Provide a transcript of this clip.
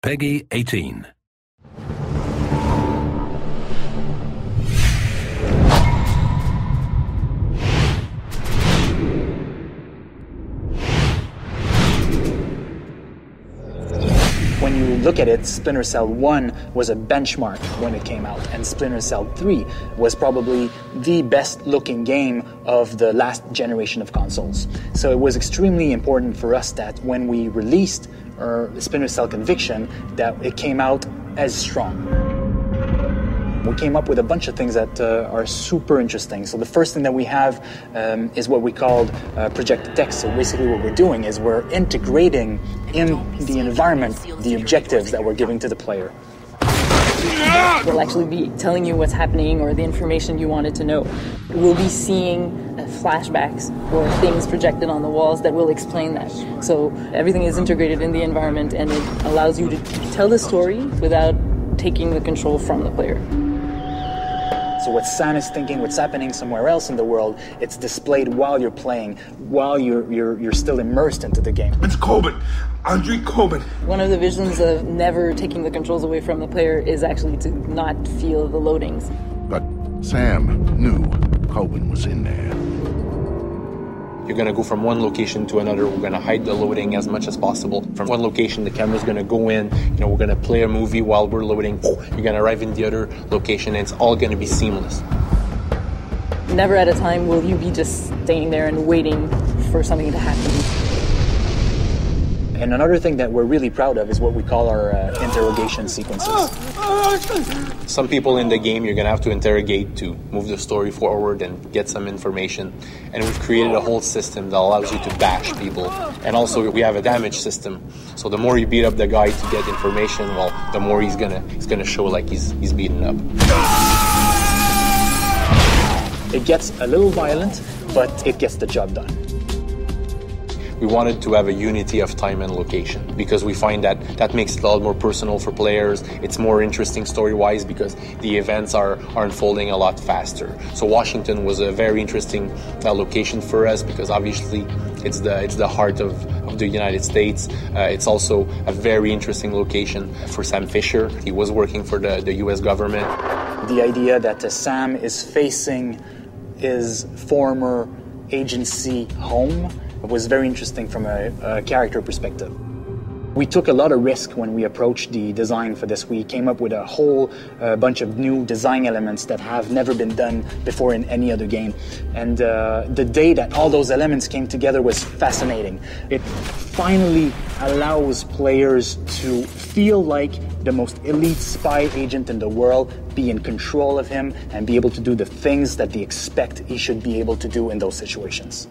Peggy 18. When you look at it, Splinter Cell 1 was a benchmark when it came out, and Splinter Cell 3 was probably the best-looking game of the last generation of consoles. So it was extremely important for us that when we released Splinter Cell Conviction, that it came out as strong. We came up with a bunch of things that are super interesting. So the first thing that we have is what we called projected text. So basically what we're doing is we're integrating in the environment the objectives that we're giving to the player. We'll actually be telling you what's happening or the information you wanted to know. We'll be seeing flashbacks or things projected on the walls that will explain that. So everything is integrated in the environment, and it allows you to tell the story without taking the control from the player. So what Sam is thinking, what's happening somewhere else in the world, it's displayed while you're playing, while you're still immersed into the game. It's Coben, Andre Coben. One of the visions of never taking the controls away from the player is actually to not feel the loadings. But Sam knew Coben was in there. You're going to go from one location to another. We're going to hide the loading as much as possible. From one location, the camera's going to go in. We're going to play a movie while we're loading. You're going to arrive in the other location, and it's all going to be seamless. Never at a time will you be just staying there and waiting for something to happen. And another thing that we're really proud of is what we call our interrogation sequences. Some people in the game you're going to have to interrogate to move the story forward and get some information. And we've created a whole system that allows you to bash people. And also we have a damage system. So the more you beat up the guy to get information, well, the more he's gonna show like he's beaten up. It gets a little violent, but it gets the job done. We wanted to have a unity of time and location because we find that makes it a lot more personal for players. It's more interesting story-wise because the events are unfolding a lot faster. So Washington was a very interesting location for us because obviously it's the heart of the United States. It's also a very interesting location for Sam Fisher. He was working for the U.S. government. The idea that Sam is facing his former agency home was very interesting from a character perspective. We took a lot of risk when we approached the design for this. We came up with a whole bunch of new design elements that have never been done before in any other game. And the day that all those elements came together was fascinating. It finally allows players to feel like the most elite spy agent in the world, be in control of him, and be able to do the things that they expect he should be able to do in those situations.